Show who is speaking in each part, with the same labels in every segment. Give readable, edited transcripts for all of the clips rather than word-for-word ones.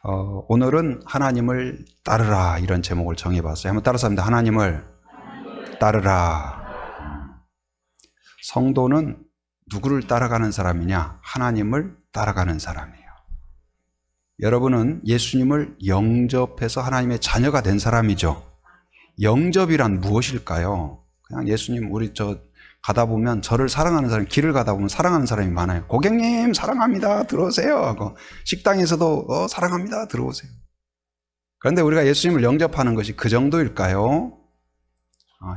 Speaker 1: 오늘은 하나님을 따르라 이런 제목을 정해봤어요. 한번 따라서 합니다. 하나님을 따르라. 성도는 누구를 따라가는 사람이냐? 하나님을 따라가는 사람이에요. 여러분은 예수님을 영접해서 하나님의 자녀가 된 사람이죠. 영접이란 무엇일까요? 그냥 예수님 우리 가다 보면 저를 사랑하는 사람, 길을 가다 보면 사랑하는 사람이 많아요. 고객님 사랑합니다 들어오세요 하고, 식당에서도 사랑합니다 들어오세요. 그런데 우리가 예수님을 영접하는 것이 그 정도일까요?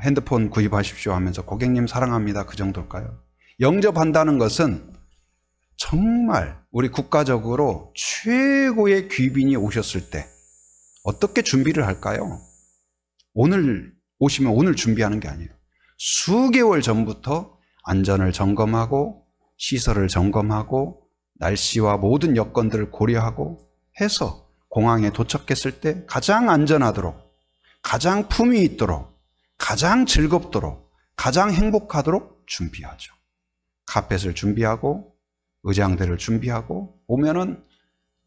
Speaker 1: 핸드폰 구입하십시오 하면서 고객님 사랑합니다 그 정도일까요? 영접한다는 것은 정말 우리 국가적으로 최고의 귀빈이 오셨을 때 어떻게 준비를 할까요? 오늘 오시면 오늘 준비하는 게 아니에요. 수개월 전부터 안전을 점검하고 시설을 점검하고 날씨와 모든 여건들을 고려하고 해서 공항에 도착했을 때 가장 안전하도록, 가장 품위 있도록, 가장 즐겁도록, 가장 행복하도록 준비하죠. 카펫을 준비하고 의장대를 준비하고 오면은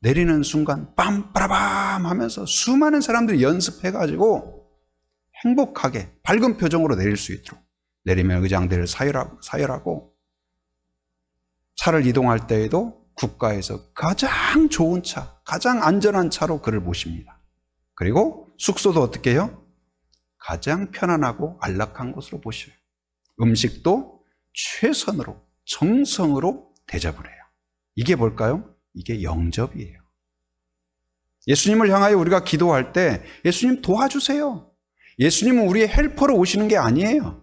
Speaker 1: 내리는 순간 빰빠라밤 하면서 수많은 사람들이 연습해가지고 행복하게 밝은 표정으로 내릴 수 있도록, 내리면 의장대를 사열하고 차를 이동할 때에도 국가에서 가장 좋은 차, 가장 안전한 차로 그를 모십니다. 그리고 숙소도 어떻게 해요? 가장 편안하고 안락한 곳으로 모셔요. 음식도 최선으로 정성으로 대접을 해요. 이게 뭘까요? 이게 영접이에요. 예수님을 향하여 우리가 기도할 때 예수님 도와주세요. 예수님은 우리의 헬퍼로 오시는 게 아니에요.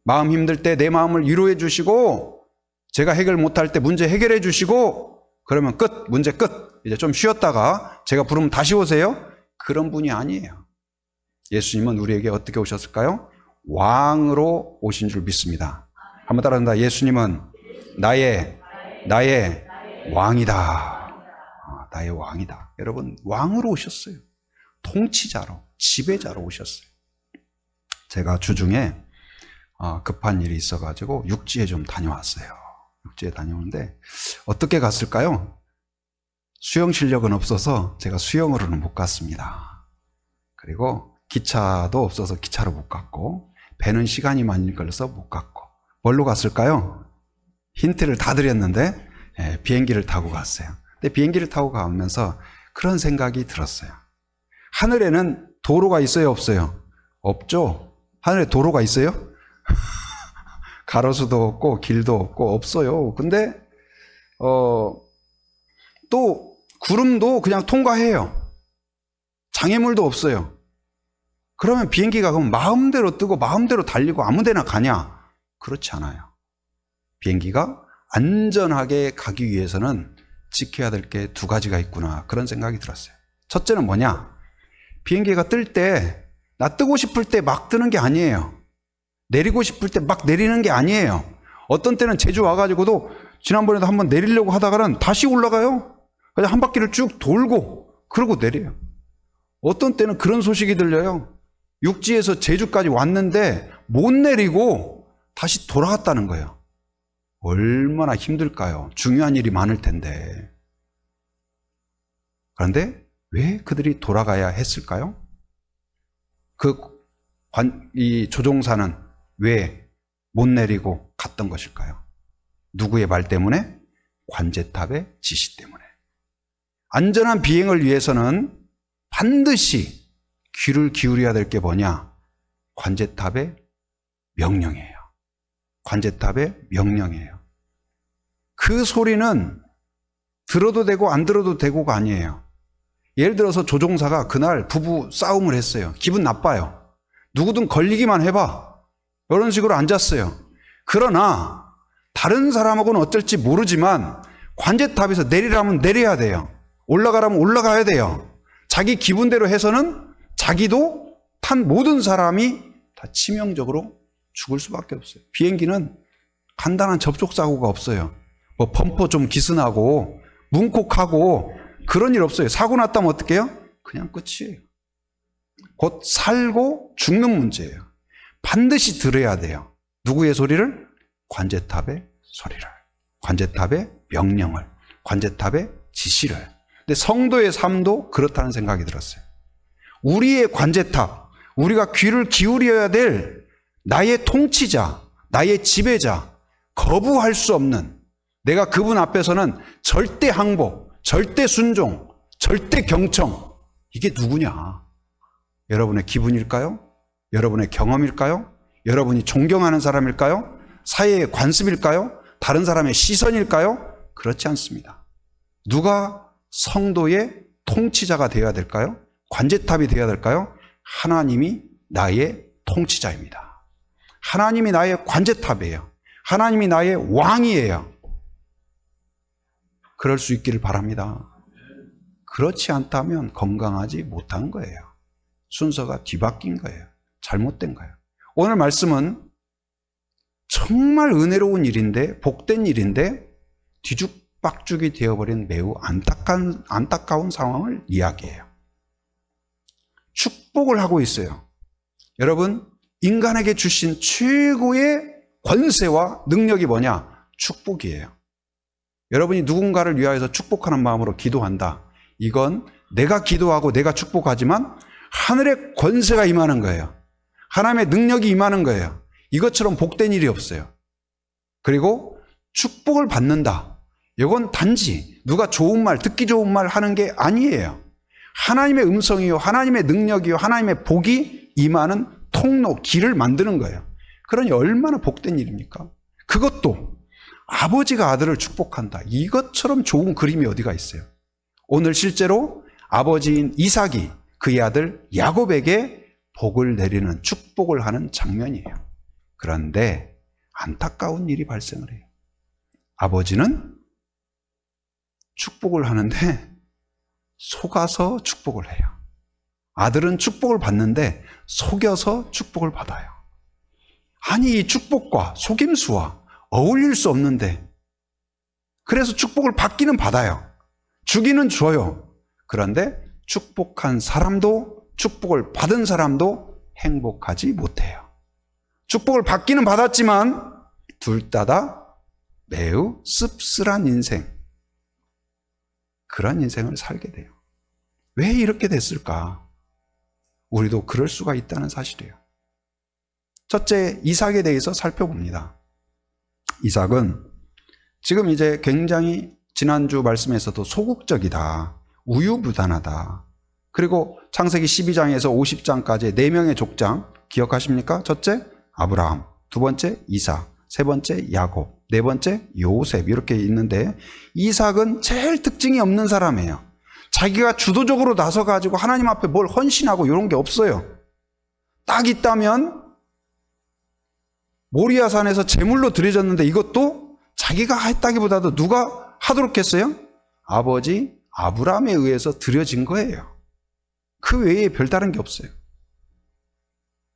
Speaker 1: 마음 힘들 때 내 마음을 위로해 주시고, 제가 해결 못할 때 문제 해결해 주시고, 그러면 끝, 문제 끝. 이제 좀 쉬었다가 제가 부르면 다시 오세요. 그런 분이 아니에요. 예수님은 우리에게 어떻게 오셨을까요? 왕으로 오신 줄 믿습니다. 한번 따라합니다. 예수님은 나의 왕이다. 나의 왕이다. 여러분, 왕으로 오셨어요. 통치자로, 지배자로 오셨어요. 제가 주중에 급한 일이 있어가지고 육지에 좀 다녀왔어요. 육지에 다녀오는데 어떻게 갔을까요? 수영 실력은 없어서 제가 수영으로는 못 갔습니다. 그리고 기차도 없어서 기차로 못 갔고, 배는 시간이 많이 걸려서 못 갔고, 뭘로 갔을까요? 힌트를 다 드렸는데 비행기를 타고 갔어요. 근데 비행기를 타고 가면서 그런 생각이 들었어요. 하늘에는 도로가 있어요, 없어요? 없죠. 하늘에 도로가 있어요? 가로수도 없고 길도 없고 없어요. 근데 또 구름도 그냥 통과해요. 장애물도 없어요. 그러면 비행기가 그럼 마음대로 뜨고 마음대로 달리고 아무 데나 가냐? 그렇지 않아요. 비행기가 안전하게 가기 위해서는 지켜야 될 게 두 가지가 있구나, 그런 생각이 들었어요. 첫째는 뭐냐? 비행기가 뜰 때 나 뜨고 싶을 때 막 뜨는 게 아니에요. 내리고 싶을 때 막 내리는 게 아니에요. 어떤 때는 제주 와가지고도 지난번에도 한번 내리려고 하다가는 다시 올라가요. 그냥 한 바퀴를 쭉 돌고 그러고 내려요. 어떤 때는 그런 소식이 들려요. 육지에서 제주까지 왔는데 못 내리고 다시 돌아갔다는 거예요. 얼마나 힘들까요? 중요한 일이 많을 텐데. 그런데 왜 그들이 돌아가야 했을까요? 이 조종사는 왜 못 내리고 갔던 것일까요? 누구의 말 때문에? 관제탑의 지시 때문에. 안전한 비행을 위해서는 반드시 귀를 기울여야 될 게 뭐냐? 관제탑의 명령이에요. 관제탑의 명령이에요. 그 소리는 들어도 되고 안 들어도 되고가 아니에요. 예를 들어서 조종사가 그날 부부 싸움을 했어요. 기분 나빠요. 누구든 걸리기만 해봐. 이런 식으로 앉았어요. 그러나 다른 사람하고는 어쩔지 모르지만 관제탑에서 내리라면 내려야 돼요. 올라가라면 올라가야 돼요. 자기 기분대로 해서는 자기도 탄 모든 사람이 다 치명적으로 죽을 수밖에 없어요. 비행기는 간단한 접촉사고가 없어요. 뭐 범퍼 좀 기스나고 문콕하고 그런 일 없어요. 사고 났다면 어떻게 해요? 그냥 끝이에요. 곧 살고 죽는 문제예요. 반드시 들어야 돼요. 누구의 소리를? 관제탑의 소리를, 관제탑의 명령을, 관제탑의 지시를. 근데 성도의 삶도 그렇다는 생각이 들었어요. 우리의 관제탑, 우리가 귀를 기울여야 될 나의 통치자, 나의 지배자, 거부할 수 없는, 내가 그분 앞에서는 절대 항복, 절대 순종, 절대 경청, 이게 누구냐? 여러분의 기분일까요? 여러분의 경험일까요? 여러분이 존경하는 사람일까요? 사회의 관습일까요? 다른 사람의 시선일까요? 그렇지 않습니다. 누가 성도의 통치자가 되어야 될까요? 관제탑이 되어야 될까요? 하나님이 나의 통치자입니다. 하나님이 나의 관제탑이에요. 하나님이 나의 왕이에요. 그럴 수 있기를 바랍니다. 그렇지 않다면 건강하지 못한 거예요. 순서가 뒤바뀐 거예요. 잘못된 거예요. 오늘 말씀은 정말 은혜로운 일인데, 복된 일인데 뒤죽박죽이 되어버린 매우 안타까운 상황을 이야기해요. 축복을 하고 있어요. 여러분, 인간에게 주신 최고의 권세와 능력이 뭐냐? 축복이에요. 여러분이 누군가를 위하여서 축복하는 마음으로 기도한다. 이건 내가 기도하고 내가 축복하지만 하늘의 권세가 임하는 거예요. 하나님의 능력이 임하는 거예요. 이것처럼 복된 일이 없어요. 그리고 축복을 받는다. 이건 단지 누가 좋은 말, 듣기 좋은 말 하는 게 아니에요. 하나님의 음성이요, 하나님의 능력이요, 하나님의 복이 임하는 통로, 길을 만드는 거예요. 그러니 얼마나 복된 일입니까? 그것도 아버지가 아들을 축복한다. 이것처럼 좋은 그림이 어디가 있어요? 오늘 실제로 아버지인 이삭이 그의 아들 야곱에게 복을 내리는, 축복을 하는 장면이에요. 그런데 안타까운 일이 발생을 해요. 아버지는 축복을 하는데 속아서 축복을 해요. 아들은 축복을 받는데 속여서 축복을 받아요. 아니, 이 축복과 속임수와 어울릴 수 없는데, 그래서 축복을 받기는 받아요. 주기는 줘요. 그런데 축복한 사람도, 축복을 받은 사람도 행복하지 못해요. 축복을 받기는 받았지만 둘 다 매우 씁쓸한 인생, 그런 인생을 살게 돼요. 왜 이렇게 됐을까? 우리도 그럴 수가 있다는 사실이에요. 첫째, 이삭에 대해서 살펴봅니다. 이삭은 지금 이제 굉장히 지난주 말씀에서도 소극적이다, 우유부단하다. 그리고 창세기 12장에서 50장까지 4명의 족장 기억하십니까? 첫째, 아브라함. 두 번째, 이삭. 세 번째, 야곱. 네 번째, 요셉. 이렇게 있는데 이삭은 제일 특징이 없는 사람이에요. 자기가 주도적으로 나서가지고 하나님 앞에 뭘 헌신하고 이런 게 없어요. 딱 있다면 모리아산에서 제물로 드려졌는데 이것도 자기가 했다기보다도 누가 하도록 했어요? 아버지 아브라함에 의해서 드려진 거예요. 그 외에 별다른 게 없어요.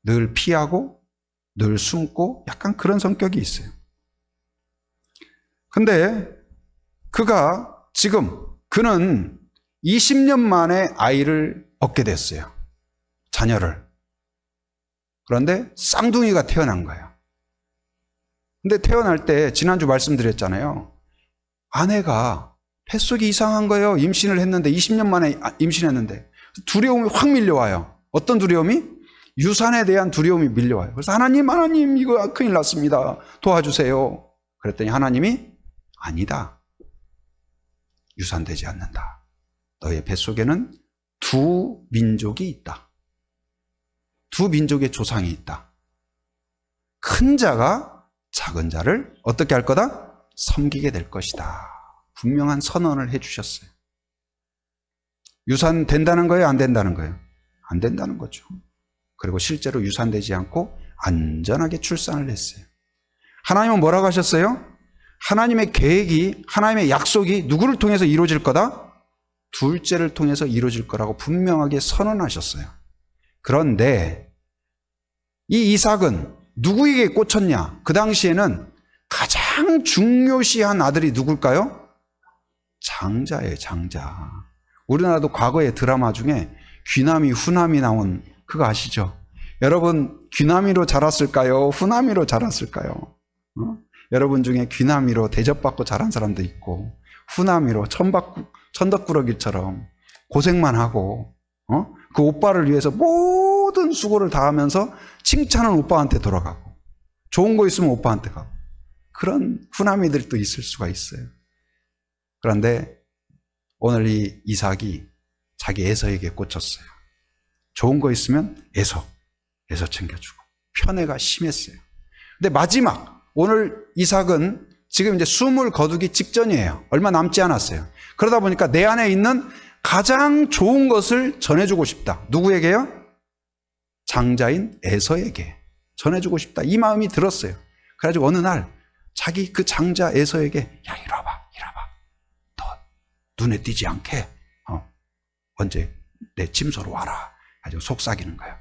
Speaker 1: 늘 피하고 늘 숨고 약간 그런 성격이 있어요. 근데 그는 20년 만에 아이를 얻게 됐어요. 자녀를. 그런데 쌍둥이가 태어난 거예요. 근데 태어날 때 지난주 말씀드렸잖아요. 아내가 뱃속이 이상한 거예요. 임신을 했는데 20년 만에 임신했는데 두려움이 확 밀려와요. 어떤 두려움이? 유산에 대한 두려움이 밀려와요. 그래서 하나님 이거 큰일 났습니다. 도와주세요. 그랬더니 하나님이 아니다. 유산되지 않는다. 너의 뱃속에는 두 민족이 있다. 두 민족의 조상이 있다. 큰 자가 작은 자를 어떻게 할 거다? 섬기게 될 것이다. 분명한 선언을 해주셨어요. 유산된다는 거예요? 안 된다는 거예요? 안 된다는 거죠. 그리고 실제로 유산되지 않고 안전하게 출산을 했어요. 하나님은 뭐라고 하셨어요? 하나님의 계획이, 하나님의 약속이 누구를 통해서 이루어질 거다? 둘째를 통해서 이루어질 거라고 분명하게 선언하셨어요. 그런데 이 이삭은 누구에게 꽂혔냐? 그 당시에는 가장 중요시한 아들이 누굴까요? 장자예요, 장자. 우리나라도 과거의 드라마 중에 귀남이, 후남이 나온 그거 아시죠? 여러분 귀남이로 자랐을까요? 후남이로 자랐을까요? 여러분 중에 귀남이로 대접받고 자란 사람도 있고 후나미로 천덕꾸러기처럼 고생만 하고 그 오빠를 위해서 모든 수고를 다하면서 칭찬은 오빠한테 돌아가고 좋은 거 있으면 오빠한테 가고 그런 후나미들이 또 있을 수가 있어요. 그런데 오늘 이 이삭이 자기 에서에게 꽂혔어요. 좋은 거 있으면 에서 챙겨주고 편애가 심했어요. 근데 마지막 오늘 이삭은 지금 이제 숨을 거두기 직전이에요. 얼마 남지 않았어요. 그러다 보니까 내 안에 있는 가장 좋은 것을 전해주고 싶다. 누구에게요? 장자인 에서에게 전해주고 싶다. 이 마음이 들었어요. 그래가지고 어느 날 자기 그 장자 에서에게 야 이리 와봐. 너 눈에 띄지 않게 언제 내 침소로 와라. 아주 속삭이는 거야.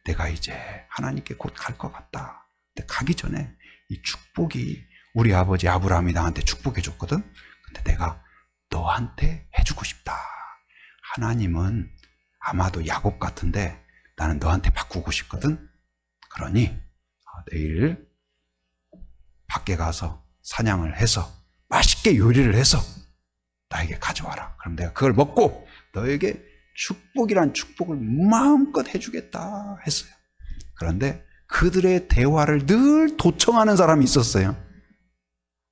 Speaker 1: 내가 이제 하나님께 곧 갈 것 같다. 근데 가기 전에 이 축복이 우리 아버지 아브라함이 나한테 축복해 줬거든. 근데 내가 너한테 해주고 싶다. 하나님은 아마도 야곱 같은데 나는 너한테 바꾸고 싶거든. 그러니 내일 밖에 가서 사냥을 해서 맛있게 요리를 해서 나에게 가져와라. 그럼 내가 그걸 먹고 너에게 축복이란 축복을 마음껏 해주겠다 했어요. 그런데 그들의 대화를 늘 도청하는 사람이 있었어요.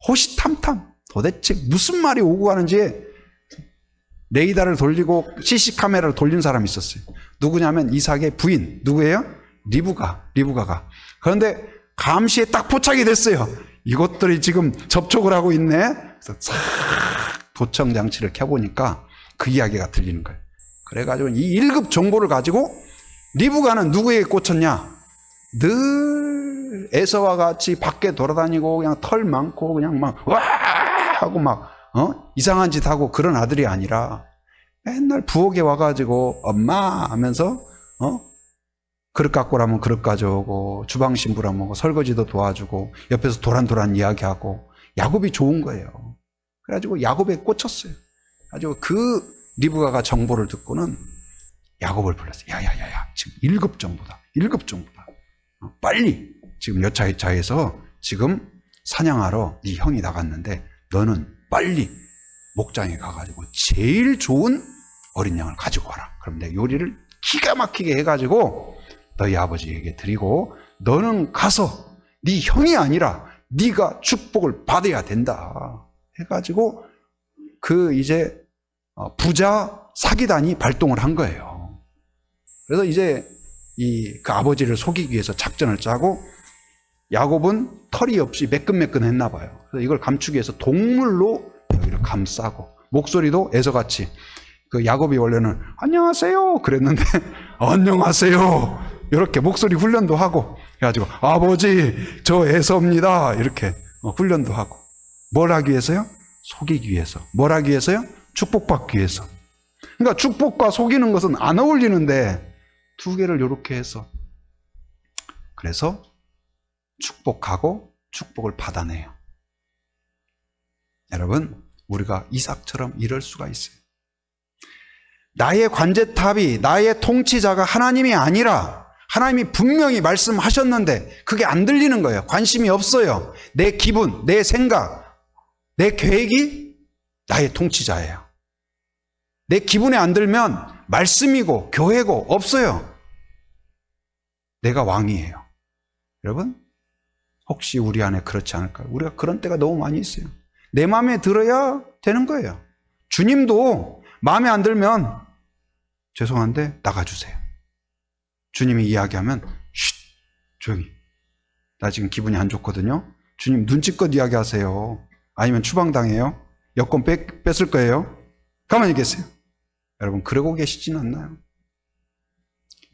Speaker 1: 호시탐탐 도대체 무슨 말이 오고 가는지 레이더를 돌리고 CC 카메라를 돌린 사람이 있었어요. 누구냐면 이삭의 부인. 누구예요? 리브가가. 그런데 감시에 딱 포착이 됐어요. 이것들이 지금 접촉을 하고 있네. 그래서 싹 도청 장치를 켜보니까 그 이야기가 들리는 거예요. 그래가지고 이 1급 정보를 가지고 리브가는 누구에게 꽂혔냐? 늘 에서와 같이 밖에 돌아다니고 그냥 털 많고 그냥 막 와 하고 막 이상한 짓 하고 그런 아들이 아니라 맨날 부엌에 와가지고 엄마 하면서 그릇 갖고 오라면 그릇 가져오고 주방 신부라면 설거지도 도와주고 옆에서 도란도란 이야기하고 야곱이 좋은 거예요. 그래가지고 야곱에 꽂혔어요. 그래가지고 그 리브가가 정보를 듣고는 야곱을 불렀어요. 야야야야 지금 1급 정보다. 1급 정보다. 빨리 지금 여차여차해서 지금 사냥하러 네 형이 나갔는데 너는 빨리 목장에 가가지고 제일 좋은 어린 양을 가지고 와라. 그럼 내가 요리를 기가 막히게 해가지고 너희 아버지에게 드리고 너는 가서 네 형이 아니라 네가 축복을 받아야 된다 해가지고 그 이제 부자 사기단이 발동을 한 거예요. 그래서 이제 그 아버지를 속이기 위해서 작전을 짜고 야곱은 털이 없이 매끈매끈했나 봐요. 그래서 이걸 감추기 위해서 동물로 여기를 감싸고 목소리도 에서같이 그 야곱이 원래는 안녕하세요 그랬는데 안녕하세요 이렇게 목소리 훈련도 하고 그래가지고 아버지 저 에서입니다 이렇게 훈련도 하고 뭘 하기 위해서요? 속이기 위해서. 뭘 하기 위해서요? 축복받기 위해서. 그러니까 축복과 속이는 것은 안 어울리는데 두 개를 이렇게 해서 그래서 축복하고 축복을 받아내요. 여러분 우리가 이삭처럼 이럴 수가 있어요. 나의 관제탑이 나의 통치자가 하나님이 아니라 하나님이 분명히 말씀하셨는데 그게 안 들리는 거예요. 관심이 없어요. 내 기분, 내 생각, 내 계획이 나의 통치자예요. 내 기분에 안 들면 말씀이고 교회고 없어요. 내가 왕이에요. 여러분 혹시 우리 안에 그렇지 않을까요? 우리가 그런 때가 너무 많이 있어요. 내 마음에 들어야 되는 거예요. 주님도 마음에 안 들면 죄송한데 나가주세요. 주님이 이야기하면 쉿 조용히 나 지금 기분이 안 좋거든요. 주님 눈치껏 이야기하세요. 아니면 추방당해요. 여권 뺐을 거예요. 가만히 계세요. 여러분 그러고 계시진 않나요?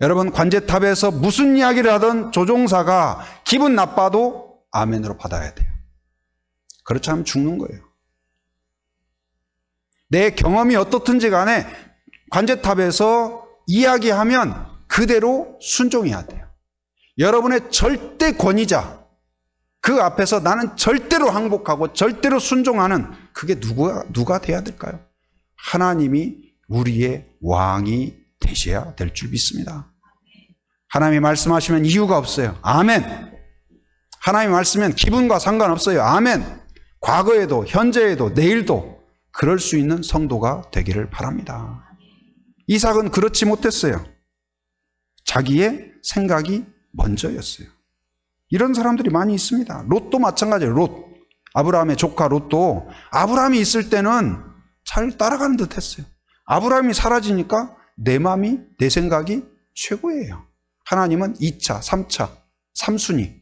Speaker 1: 여러분 관제탑에서 무슨 이야기를 하든 조종사가 기분 나빠도 아멘으로 받아야 돼요. 그렇지 않으면 죽는 거예요. 내 경험이 어떻든지 간에 관제탑에서 이야기하면 그대로 순종해야 돼요. 여러분의 절대 권위자 그 앞에서 나는 절대로 항복하고 절대로 순종하는 그게 누가 돼야 될까요? 하나님이 우리의 왕이 되셔야 될 줄 믿습니다. 하나님이 말씀하시면 이유가 없어요. 아멘. 하나님이 말씀하면 기분과 상관없어요. 아멘. 과거에도 현재에도 내일도 그럴 수 있는 성도가 되기를 바랍니다. 이삭은 그렇지 못했어요. 자기의 생각이 먼저였어요. 이런 사람들이 많이 있습니다. 롯도 마찬가지예요. 롯, 아브라함의 조카 롯도 아브라함이 있을 때는 잘 따라가는 듯 했어요. 아브라함이 사라지니까 내 마음이, 내 생각이 최고예요. 하나님은 2차, 3차, 3순위.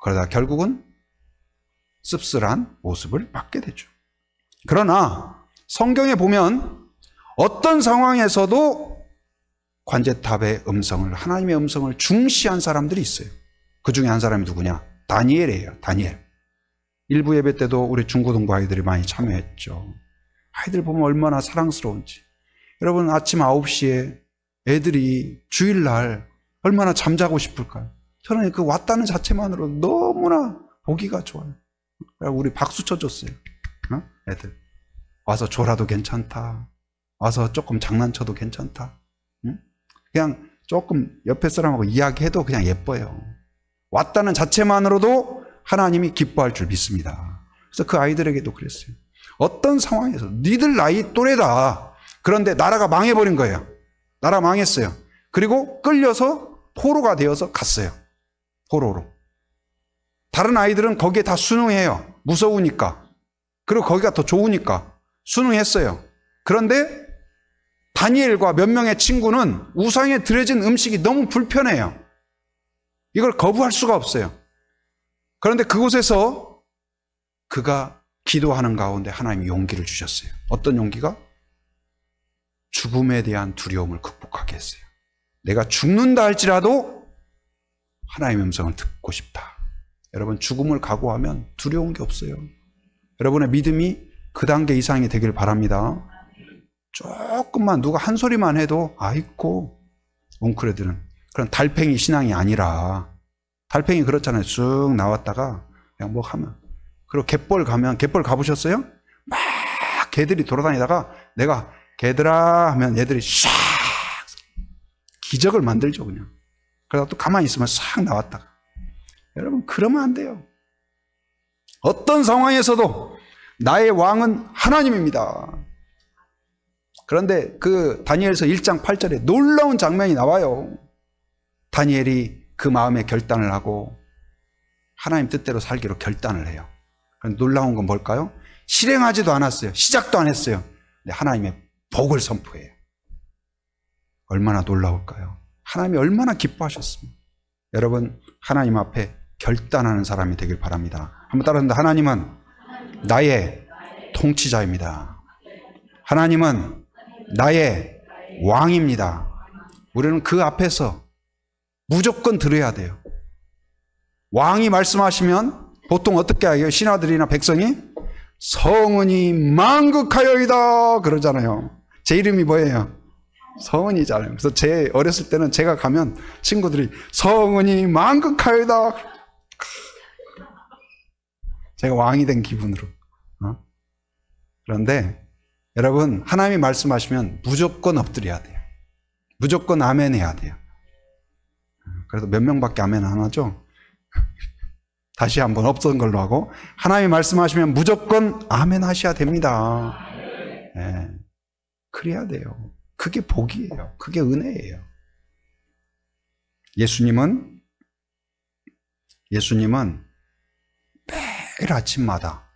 Speaker 1: 그러다 결국은 씁쓸한 모습을 받게 되죠. 그러나 성경에 보면 어떤 상황에서도 관제탑의 음성을, 하나님의 음성을 중시한 사람들이 있어요. 그 중에 한 사람이 누구냐? 다니엘이에요. 다니엘. 일부 예배 때도 우리 중고등부 아이들이 많이 참여했죠. 아이들 보면 얼마나 사랑스러운지. 여러분 아침 9시에 애들이 주일날 얼마나 잠자고 싶을까요? 저는 그 왔다는 자체만으로 너무나 보기가 좋아요. 우리 박수 쳐줬어요. 애들 와서 졸아도 괜찮다. 와서 조금 장난쳐도 괜찮다. 그냥 조금 옆에 사람하고 이야기해도 그냥 예뻐요. 왔다는 자체만으로도 하나님이 기뻐할 줄 믿습니다. 그래서 그 아이들에게도 그랬어요. 어떤 상황에서 니들 나이 또래다. 그런데 나라가 망해버린 거예요. 나라 망했어요. 그리고 끌려서 포로가 되어서 갔어요. 포로로. 다른 아이들은 거기에 다 순응해요. 무서우니까. 그리고 거기가 더 좋으니까 순응했어요. 그런데 다니엘과 몇 명의 친구는 우상에 드려진 음식이 너무 불편해요. 이걸 거부할 수가 없어요. 그런데 그곳에서 그가 기도하는 가운데 하나님이 용기를 주셨어요. 어떤 용기가? 죽음에 대한 두려움을 극복하게 했어요. 내가 죽는다 할지라도 하나님의 음성을 듣고 싶다. 여러분 죽음을 각오하면 두려운 게 없어요. 여러분의 믿음이 그 단계 이상이 되길 바랍니다. 조금만 누가 한 소리만 해도 아이고 웅크려드는 그런 달팽이 신앙이 아니라, 달팽이 그렇잖아요. 쑥 나왔다가 그냥 뭐 하면, 그리고 갯벌 가면, 갯벌 가보셨어요? 막 개들이 돌아다니다가 내가 개들아 하면 얘들이 샥 기적을 만들죠. 그냥 그러다 또 가만히 있으면 싹 나왔다가. 여러분 그러면 안 돼요. 어떤 상황에서도 나의 왕은 하나님입니다. 그런데 그 다니엘서 1장 8절에 놀라운 장면이 나와요. 다니엘이 그 마음에 결단을 하고 하나님 뜻대로 살기로 결단을 해요. 놀라운 건 뭘까요? 실행하지도 않았어요. 시작도 안 했어요. 근데 하나님의 복을 선포해요. 얼마나 놀라울까요? 하나님이 얼마나 기뻐하셨습니까? 여러분 하나님 앞에 결단하는 사람이 되길 바랍니다. 한번 따라합니다. 하나님은 나의 통치자입니다. 하나님은 나의 왕입니다. 우리는 그 앞에서 무조건 들어야 돼요. 왕이 말씀하시면 보통 어떻게 하요? 신하들이나 백성이 성은이 만극하여이다 그러잖아요. 제 이름이 뭐예요? 성은이잖아요. 그래서 제 어렸을 때는 제가 가면 친구들이 성은이 만극하여이다. 제가 왕이 된 기분으로. 그런데 여러분 하나님이 말씀하시면 무조건 엎드려야 돼요. 무조건 아멘 해야 돼요. 그래도 몇 명밖에 아멘 안 하죠? 다시 한번 없던 걸로 하고, 하나님이 말씀하시면 무조건 아멘 하셔야 됩니다. 네. 그래야 돼요. 그게 복이에요. 그게 은혜예요. 예수님은 매일 아침마다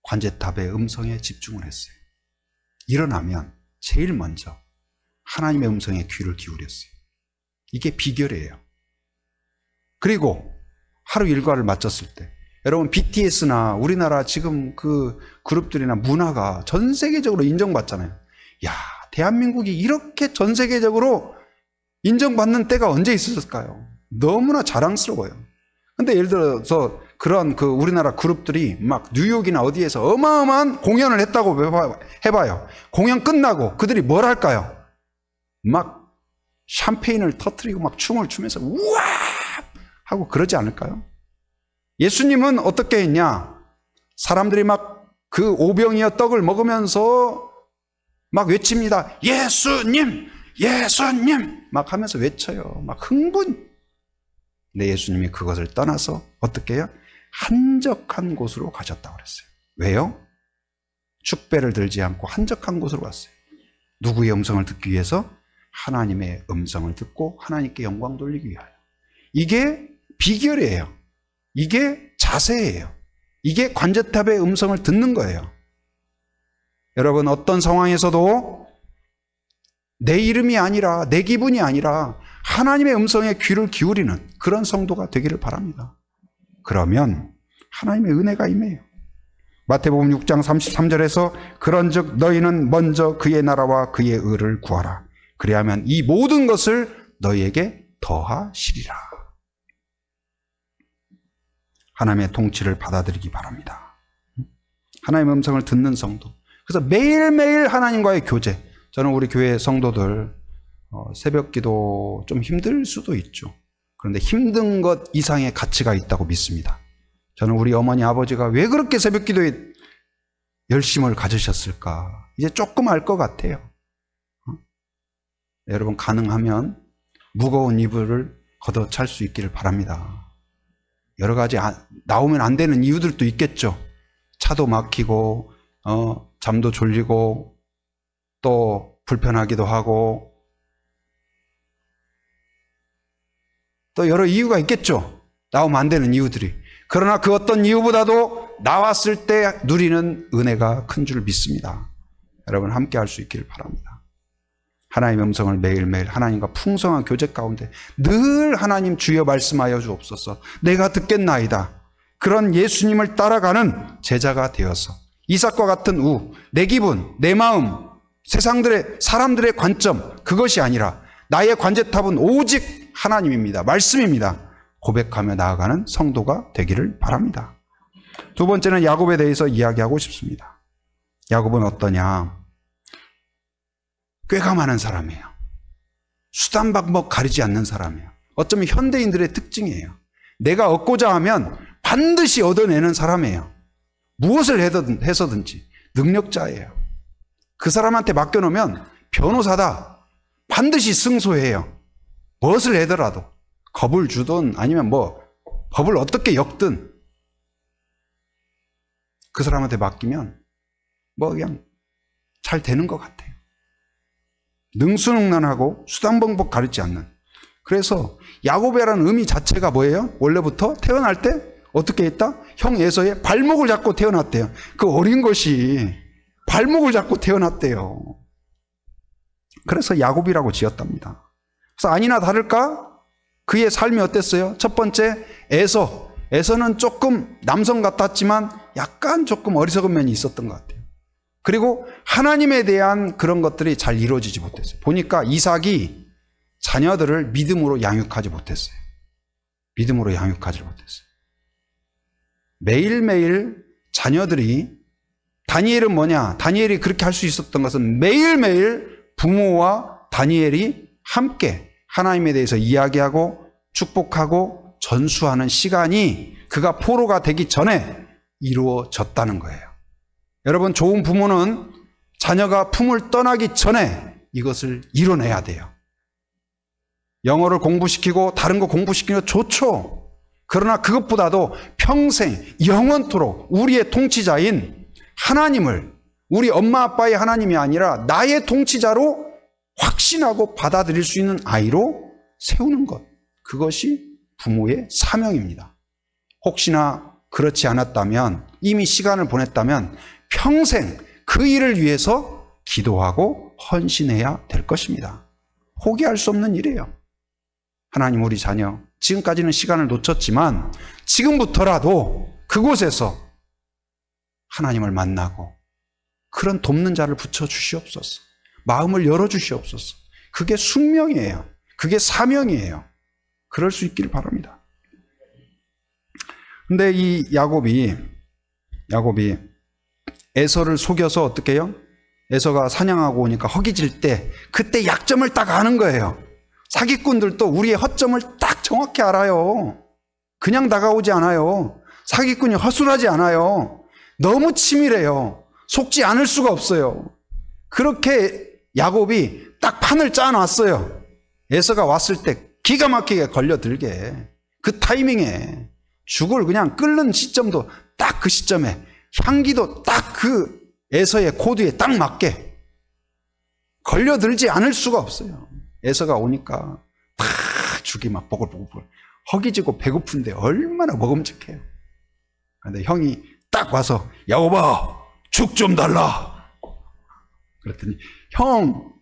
Speaker 1: 관제탑의 음성에 집중을 했어요. 일어나면 제일 먼저 하나님의 음성에 귀를 기울였어요. 이게 비결이에요. 그리고 하루 일과를 마쳤을 때, 여러분 BTS나 우리나라 지금 그 그룹들이나 문화가 전 세계적으로 인정받잖아요. 야, 대한민국이 이렇게 전 세계적으로 인정받는 때가 언제 있었을까요? 너무나 자랑스러워요. 근데 예를 들어서 그런 그 우리나라 그룹들이 막 뉴욕이나 어디에서 어마어마한 공연을 했다고 해봐요. 공연 끝나고 그들이 뭘 할까요? 막 샴페인을 터뜨리고 막 춤을 추면서 우와 하고 그러지 않을까요? 예수님은 어떻게 했냐? 사람들이 막 그 오병이어 떡을 먹으면서 막 외칩니다. 예수님! 예수님! 막 하면서 외쳐요. 막 흥분. 근데 예수님이 그것을 떠나서 어떻게 해요? 한적한 곳으로 가셨다고 그랬어요. 왜요? 축배를 들지 않고 한적한 곳으로 갔어요. 누구의 음성을 듣기 위해서? 하나님의 음성을 듣고 하나님께 영광 돌리기 위하여. 이게 비결이에요. 이게 자세예요. 이게 관제탑의 음성을 듣는 거예요. 여러분, 어떤 상황에서도 내 이름이 아니라, 내 기분이 아니라 하나님의 음성에 귀를 기울이는 그런 성도가 되기를 바랍니다. 그러면 하나님의 은혜가 임해요. 마태복음 6장 33절에서 그런즉 너희는 먼저 그의 나라와 그의 의를 구하라. 그리하면 이 모든 것을 너희에게 더하시리라. 하나님의 통치를 받아들이기 바랍니다. 하나님의 음성을 듣는 성도. 그래서 매일매일 하나님과의 교제. 저는 우리 교회 성도들 새벽 기도 좀 힘들 수도 있죠. 그런데 힘든 것 이상의 가치가 있다고 믿습니다. 저는 우리 어머니 아버지가 왜 그렇게 새벽 기도에 열심을 가지셨을까 이제 조금 알 것 같아요. 여러분, 가능하면 무거운 이불을 걷어찰 수 있기를 바랍니다. 여러 가지 나오면 안 되는 이유들도 있겠죠. 차도 막히고 잠도 졸리고 또 불편하기도 하고 또 여러 이유가 있겠죠. 나오면 안 되는 이유들이. 그러나 그 어떤 이유보다도 나왔을 때 누리는 은혜가 큰 줄 믿습니다. 여러분, 함께 할 수 있기를 바랍니다. 하나님의 음성을 매일매일 하나님과 풍성한 교제 가운데 늘 하나님 주여 말씀하여 주옵소서, 내가 듣겠나이다. 그런 예수님을 따라가는 제자가 되어서 이삭과 같은 내 기분, 내 마음, 사람들의 관점, 그것이 아니라 나의 관제탑은 오직 하나님입니다. 말씀입니다. 고백하며 나아가는 성도가 되기를 바랍니다. 두 번째는 야곱에 대해서 이야기하고 싶습니다. 야곱은 어떠냐? 꾀가 많은 사람이에요. 수단 방법 가리지 않는 사람이에요. 어쩌면 현대인들의 특징이에요. 내가 얻고자 하면 반드시 얻어내는 사람이에요. 무엇을 해서든지 능력자예요. 그 사람한테 맡겨놓으면 변호사다. 반드시 승소해요. 무엇을 해더라도 겁을 주든 아니면 법을 어떻게 엮든 그 사람한테 맡기면 그냥 잘 되는 것 같아요. 능수능란하고 수단방법 가리지 않는. 그래서 야곱이라는 의미 자체가 뭐예요? 원래부터 태어날 때 어떻게 했다? 형 에서의 발목을 잡고 태어났대요. 그 어린 것이 발목을 잡고 태어났대요. 그래서 야곱이라고 지었답니다. 그래서 아니나 다를까 그의 삶이 어땠어요? 첫 번째, 에서는 조금 남성 같았지만 약간 조금 어리석은 면이 있었던 것 같아요. 그리고 하나님에 대한 그런 것들이 잘 이루어지지 못했어요. 보니까 이삭이 자녀들을 믿음으로 양육하지 못했어요. 믿음으로 양육하지 못했어요. 매일매일 자녀들이, 다니엘은 뭐냐? 다니엘이 그렇게 할 수 있었던 것은 매일매일 부모와 다니엘이 함께 하나님에 대해서 이야기하고 축복하고 전수하는 시간이 그가 포로가 되기 전에 이루어졌다는 거예요. 여러분, 좋은 부모는 자녀가 품을 떠나기 전에 이것을 이뤄내야 돼요. 영어를 공부시키고 다른 거 공부시키는 거 좋죠. 그러나 그것보다도 평생 영원토록 우리의 통치자인 하나님을, 우리 엄마 아빠의 하나님이 아니라 나의 통치자로 확신하고 받아들일 수 있는 아이로 세우는 것, 그것이 부모의 사명입니다. 혹시나 그렇지 않았다면, 이미 시간을 보냈다면 평생 그 일을 위해서 기도하고 헌신해야 될 것입니다. 포기할 수 없는 일이에요. 하나님, 우리 자녀 지금까지는 시간을 놓쳤지만 지금부터라도 그곳에서 하나님을 만나고 그런 돕는 자를 붙여주시옵소서. 마음을 열어주시옵소서. 그게 숙명이에요. 그게 사명이에요. 그럴 수 있기를 바랍니다. 근데 이 야곱이 에서를 속여서 어떻게 해요? 에서가 사냥하고 오니까 허기질 때 그때 약점을 딱 아는 거예요. 사기꾼들도 우리의 허점을 딱 정확히 알아요. 그냥 다가오지 않아요. 사기꾼이 허술하지 않아요. 너무 치밀해요. 속지 않을 수가 없어요. 그렇게 야곱이 딱 판을 짜놨어요. 에서가 왔을 때 기가 막히게 걸려들게, 그 타이밍에 죽을 그냥 끓는 시점도 딱 그 시점에, 향기도 딱 그 에서의 코드에 딱 맞게 걸려들지 않을 수가 없어요. 에서가 오니까 다 죽이 막 보글보글 허기지고 배고픈데 얼마나 먹음직해요. 그런데 형이 딱 와서 야곱아 죽 좀 달라. 그랬더니 형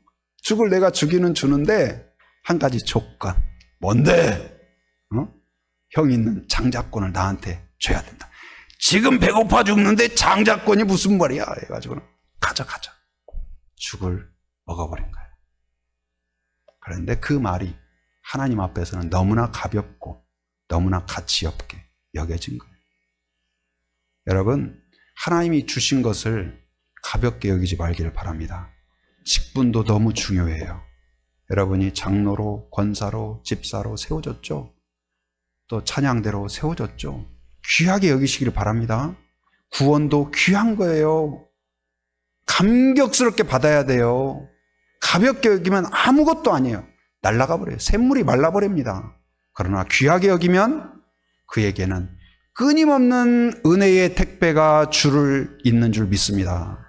Speaker 1: 죽을 내가 주기는 주는데 한 가지 조건. 뭔데? 형 있는 장자권을 나한테 줘야 된다. 지금 배고파 죽는데 장자권이 무슨 말이야 해가지고는 가자 죽을 먹어버린 거예요. 그런데 그 말이 하나님 앞에서는 너무나 가볍고 너무나 가치 없게 여겨진 거예요. 여러분, 하나님이 주신 것을 가볍게 여기지 말기를 바랍니다. 직분도 너무 중요해요. 여러분이 장로로, 권사로, 집사로 세워졌죠? 또 찬양대로 세워졌죠? 귀하게 여기시기를 바랍니다. 구원도 귀한 거예요. 감격스럽게 받아야 돼요. 가볍게 여기면 아무것도 아니에요. 날아가 버려요. 샘물이 말라버립니다. 그러나 귀하게 여기면 그에게는 끊임없는 은혜의 택배가 줄을 잇는 줄 믿습니다.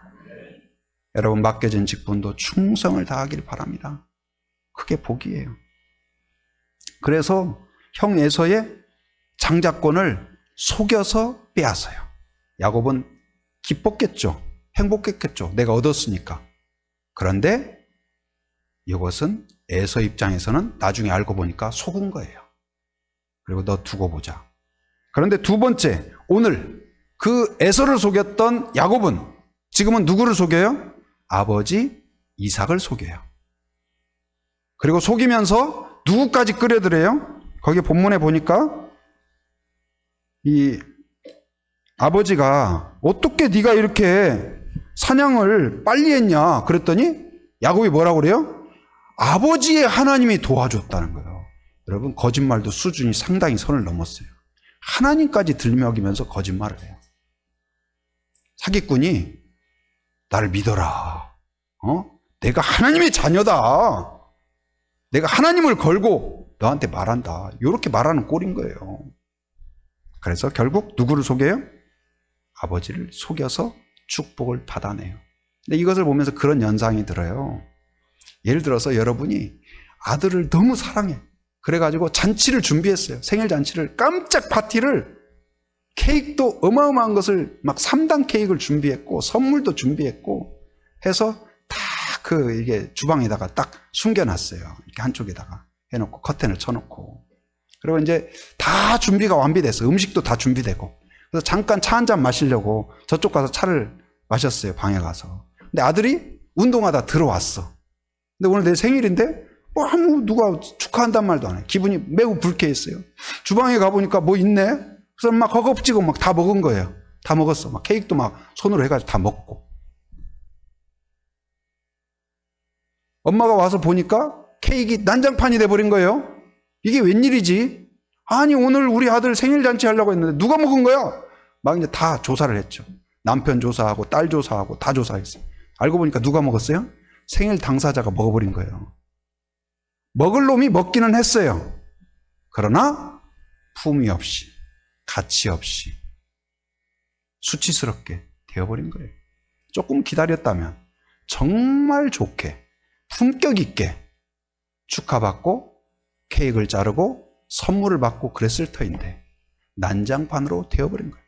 Speaker 1: 여러분, 맡겨진 직분도 충성을 다하길 바랍니다. 그게 복이에요. 그래서 형 에서의 장자권을 속여서 빼앗아요. 야곱은 기뻤겠죠. 행복했겠죠. 내가 얻었으니까. 그런데 이것은 에서 입장에서는 나중에 알고 보니까 속은 거예요. 그리고 너 두고 보자. 그런데 두 번째, 오늘 그 에서를 속였던 야곱은 지금은 누구를 속여요? 아버지 이삭을 속여요. 그리고 속이면서 누구까지 끌어들여요? 거기 본문에 보니까 이 아버지가 어떻게 네가 이렇게 사냥을 빨리 했냐 그랬더니 야곱이 뭐라고 그래요? 아버지의 하나님이 도와줬다는 거예요. 여러분, 거짓말도 수준이 상당히 선을 넘었어요. 하나님까지 들먹이면서 거짓말을 해요. 사기꾼이 나를 믿어라. 내가 하나님의 자녀다. 내가 하나님을 걸고 너한테 말한다. 이렇게 말하는 꼴인 거예요. 그래서 결국 누구를 속여요? 아버지를 속여서 축복을 받아내요. 근데 이것을 보면서 그런 연상이 들어요. 예를 들어서 여러분이 아들을 너무 사랑해. 그래가지고 잔치를 준비했어요. 생일 잔치를, 깜짝 파티를, 케이크도 어마어마한 것을 막 3단 케이크를 준비했고 선물도 준비했고 해서 다 이게 주방에다가 딱 숨겨놨어요. 이렇게 한쪽에다가 해놓고 커튼을 쳐놓고. 그리고 이제 다 준비가 완비됐어요. 음식도 다 준비되고. 그래서 잠깐 차 한잔 마시려고 저쪽 가서 차를 마셨어요. 방에 가서. 근데 아들이 운동하다 들어왔어. 근데 오늘 내 생일인데 아무 누가 축하한단 말도 안 해. 기분이 매우 불쾌했어요. 주방에 가보니까 뭐 있네? 그래서 막 허겁지겁 막 다 먹은 거예요. 다 먹었어. 막 케이크도 막 손으로 해가지고 다 먹고. 엄마가 와서 보니까 케이크 난장판이 돼버린 거예요. 이게 웬일이지? 아니, 오늘 우리 아들 생일 잔치 하려고 했는데 누가 먹은 거야? 막 이제 다 조사를 했죠. 남편 조사하고 딸 조사하고 다 조사했어요. 알고 보니까 누가 먹었어요? 생일 당사자가 먹어버린 거예요. 먹을 놈이 먹기는 했어요. 그러나 품위 없이, 가치 없이 수치스럽게 되어버린 거예요. 조금 기다렸다면 정말 좋게 품격 있게 축하받고 케이크를 자르고 선물을 받고 그랬을 터인데 난장판으로 되어버린 거예요.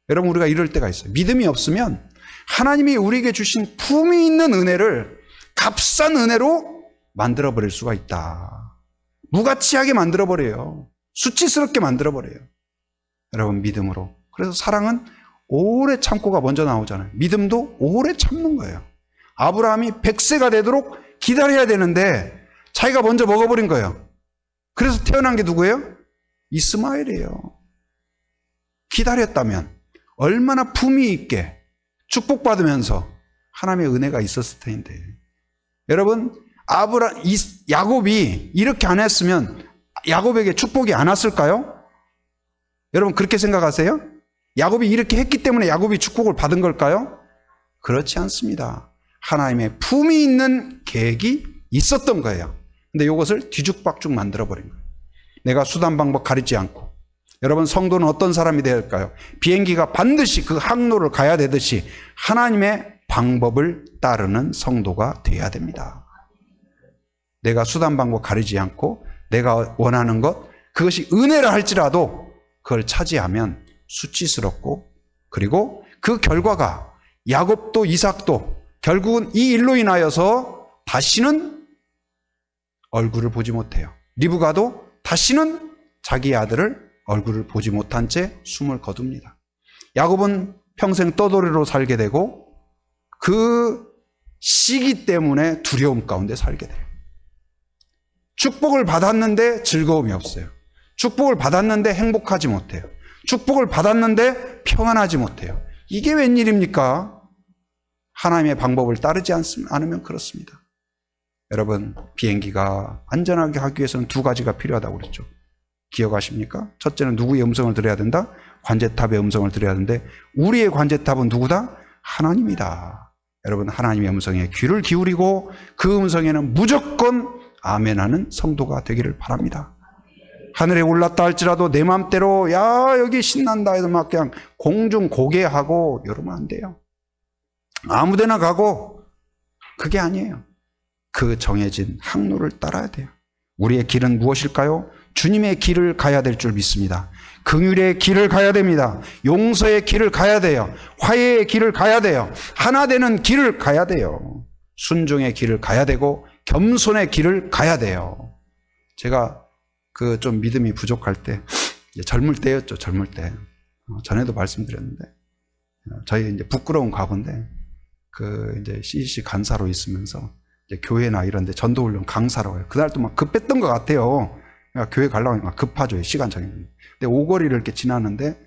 Speaker 1: 여러분, 우리가 이럴 때가 있어요. 믿음이 없으면 하나님이 우리에게 주신 품위 있는 은혜를 값싼 은혜로 만들어버릴 수가 있다. 무가치하게 만들어버려요. 수치스럽게 만들어버려요. 여러분, 믿음으로. 그래서 사랑은 오래 참고가 먼저 나오잖아요. 믿음도 오래 참는 거예요. 아브라함이 100세가 되도록 기다려야 되는데 자기가 먼저 먹어버린 거예요. 그래서 태어난 게 누구예요? 이스마엘이에요. 기다렸다면 얼마나 품위 있게 축복받으면서 하나님의 은혜가 있었을 텐데. 여러분, 야곱이 이렇게 안 했으면 야곱에게 축복이 안 왔을까요? 여러분, 그렇게 생각하세요? 야곱이 이렇게 했기 때문에 야곱이 축복을 받은 걸까요? 그렇지 않습니다. 하나님의 품위 있는 계획이 있었던 거예요. 근데 이것을 뒤죽박죽 만들어버린 거예요. 내가 수단 방법 가리지 않고. 여러분, 성도는 어떤 사람이 되어야 할까요? 비행기가 반드시 그 항로를 가야 되듯이 하나님의 방법을 따르는 성도가 돼야 됩니다. 내가 수단 방법 가리지 않고 내가 원하는 것, 그것이 은혜라 할지라도 그걸 차지하면 수치스럽고, 그리고 그 결과가 야곱도 이삭도 결국은 이 일로 인하여서 다시는 얼굴을 보지 못해요. 리브가도 다시는 자기 아들을 얼굴을 보지 못한 채 숨을 거둡니다. 야곱은 평생 떠돌이로 살게 되고 그 시기 때문에 두려움 가운데 살게 돼요. 축복을 받았는데 즐거움이 없어요. 축복을 받았는데 행복하지 못해요. 축복을 받았는데 평안하지 못해요. 이게 웬일입니까? 하나님의 방법을 따르지 않으면 그렇습니다. 여러분, 비행기가 안전하게 하기 위해서는 두 가지가 필요하다고 그랬죠. 기억하십니까? 첫째는 누구의 음성을 들어야 된다? 관제탑의 음성을 들어야 하는데, 우리의 관제탑은 누구다? 하나님이다. 여러분, 하나님의 음성에 귀를 기울이고 그 음성에는 무조건 아멘하는 성도가 되기를 바랍니다. 하늘에 올랐다 할지라도 내 맘대로 야 여기 신난다 해서 막 그냥 공중 고개하고 이러면 안 돼요. 아무데나 가고, 그게 아니에요. 그 정해진 항로를 따라야 돼요. 우리의 길은 무엇일까요? 주님의 길을 가야 될 줄 믿습니다. 긍휼의 길을 가야 됩니다. 용서의 길을 가야 돼요. 화해의 길을 가야 돼요. 하나 되는 길을 가야 돼요. 순종의 길을 가야 되고 겸손의 길을 가야 돼요. 제가 그 좀 믿음이 부족할 때, 젊을 때였죠. 젊을 때. 전에도 말씀드렸는데, 저희 이제 부끄러운 과거인데, 그 이제 CEC 간사로 있으면서 이제 교회나 이런 데 전도훈련 강사라고 해요. 그날 또 막 급했던 것 같아요. 그러니까 교회 가려고 막 급하죠. 시간 정해놓으면. 근데 오거리를 이렇게 지나는데,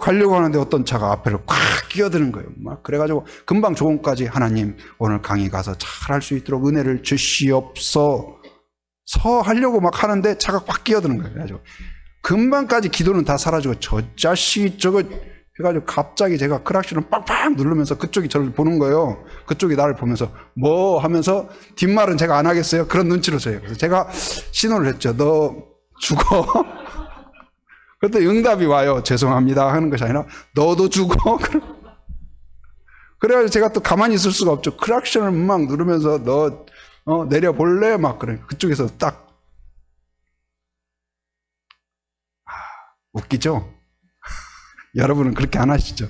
Speaker 1: 가려고 하는데 어떤 차가 앞에를 콱 끼어드는 거예요. 막 그래가지고 금방 조금까지 하나님 오늘 강의 가서 잘 할 수 있도록 은혜를 주시옵소서 하려고 막 하는데 차가 꽉 끼어드는 거예요. 그래가지고 금방까지 기도는 다 사라지고 저 자식이 저거 해가지고 갑자기 제가 크락션을 빡빡 누르면서 그쪽이 저를 보는 거예요. 그쪽이 나를 보면서 뭐 하면서 뒷말은 제가 안 하겠어요. 그런 눈치로 줘요. 그래서 제가 신호를 했죠. 너 죽어. 그랬더니 응답이 와요. 죄송합니다 하는 것이 아니라 너도 죽어. 그래가지고 제가 또 가만히 있을 수가 없죠. 크락션을 막 누르면서 너 내려볼래? 막 그래. 그쪽에서 딱 웃기죠? 여러분은 그렇게 안 하시죠?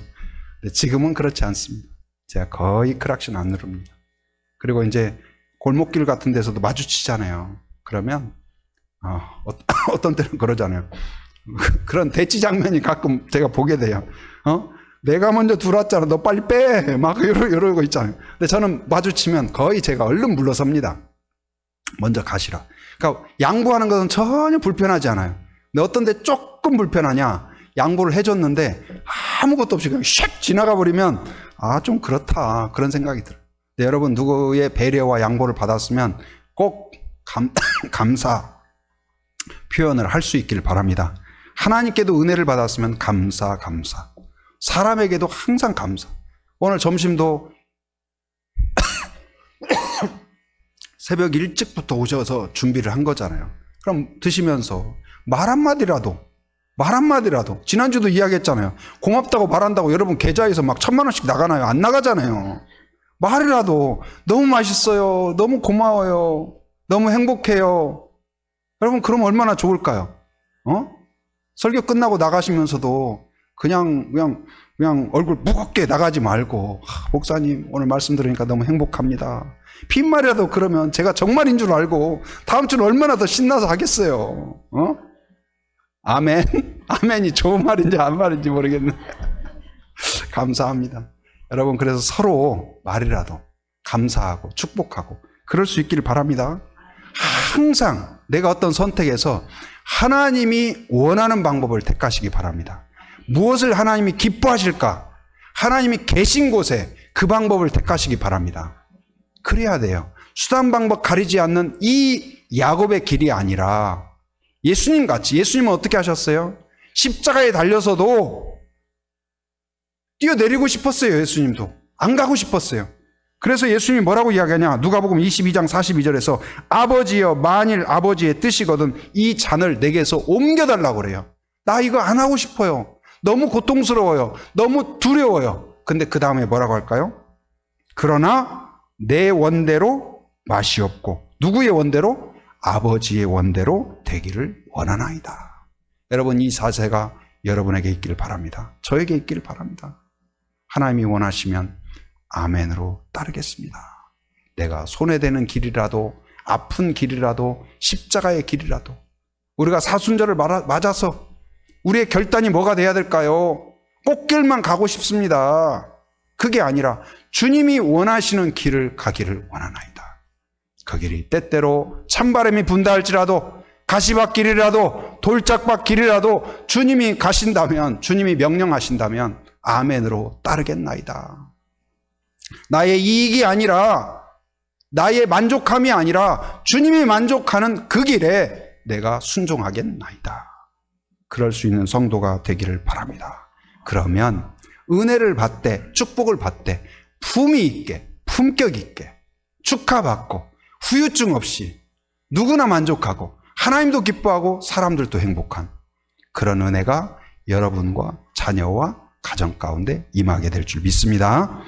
Speaker 1: 근데 지금은 그렇지 않습니다. 제가 거의 크락션 안 누릅니다. 그리고 이제 골목길 같은 데서도 마주치잖아요. 그러면 어떤 때는 그러잖아요. 그런 대치 장면이 가끔 제가 보게 돼요. 내가 먼저 들어왔잖아. 너 빨리 빼. 막 이러고 있잖아요. 근데 저는 마주치면 거의 제가 얼른 물러섭니다. 먼저 가시라. 그러니까 양보하는 것은 전혀 불편하지 않아요. 근데 어떤 데 조금 불편하냐? 양보를 해줬는데 아무것도 없이 그냥 샥 지나가 버리면 좀 그렇다. 그런 생각이 들어요. 근데 여러분, 누구의 배려와 양보를 받았으면 꼭 감사 표현을 할 수 있기를 바랍니다. 하나님께도 은혜를 받았으면 감사. 사람에게도 항상 감사. 오늘 점심도 새벽 일찍부터 오셔서 준비를 한 거잖아요. 그럼 드시면서 말 한마디라도 지난주도 이야기했잖아요. 고맙다고 말한다고 여러분 계좌에서 막 1,000만 원씩 나가나요? 안 나가잖아요. 말이라도 너무 맛있어요. 너무 고마워요. 너무 행복해요. 여러분, 그럼 얼마나 좋을까요? 설교 끝나고 나가시면서도 그냥 얼굴 무겁게 나가지 말고, 목사님 오늘 말씀 들으니까 너무 행복합니다. 빈말이라도 그러면 제가 정말인 줄 알고 다음 주는 얼마나 더 신나서 하겠어요. 아멘. 아멘이 좋은 말인지 안 말인지 모르겠는데 감사합니다. 여러분, 그래서 서로 말이라도 감사하고 축복하고 그럴 수 있기를 바랍니다. 항상 내가 어떤 선택에서 하나님이 원하는 방법을 택하시기 바랍니다. 무엇을 하나님이 기뻐하실까? 하나님이 계신 곳에 그 방법을 택하시기 바랍니다. 그래야 돼요. 수단 방법 가리지 않는 이 야곱의 길이 아니라 예수님 같이, 예수님은 어떻게 하셨어요? 십자가에 달려서도 뛰어내리고 싶었어요. 예수님도 안 가고 싶었어요. 그래서 예수님이 뭐라고 이야기하냐? 누가복음 22장 42절에서 아버지여, 만일 아버지의 뜻이거든 이 잔을 내게서 옮겨달라고 그래요. 나 이거 안 하고 싶어요. 너무 고통스러워요. 너무 두려워요. 근데 그 다음에 뭐라고 할까요? 그러나 내 원대로 맛이 없고 누구의 원대로? 아버지의 원대로 되기를 원하나이다. 여러분, 이 사세가 여러분에게 있기를 바랍니다. 저에게 있기를 바랍니다. 하나님이 원하시면 아멘으로 따르겠습니다. 내가 손해되는 길이라도, 아픈 길이라도, 십자가의 길이라도, 우리가 사순절을 맞아서 우리의 결단이 뭐가 돼야 될까요? 꽃길만 가고 싶습니다. 그게 아니라 주님이 원하시는 길을 가기를 원하나이다. 그 길이 때때로 찬바람이 분다 할지라도, 가시밭길이라도, 돌짝밭길이라도 주님이 가신다면, 주님이 명령하신다면 아멘으로 따르겠나이다. 나의 이익이 아니라, 나의 만족함이 아니라 주님이 만족하는 그 길에 내가 순종하겠나이다. 그럴 수 있는 성도가 되기를 바랍니다. 그러면 은혜를 받되, 축복을 받되 품위 있게, 품격 있게 축하받고 후유증 없이 누구나 만족하고 하나님도 기뻐하고 사람들도 행복한 그런 은혜가 여러분과 자녀와 가정 가운데 임하게 될 줄 믿습니다.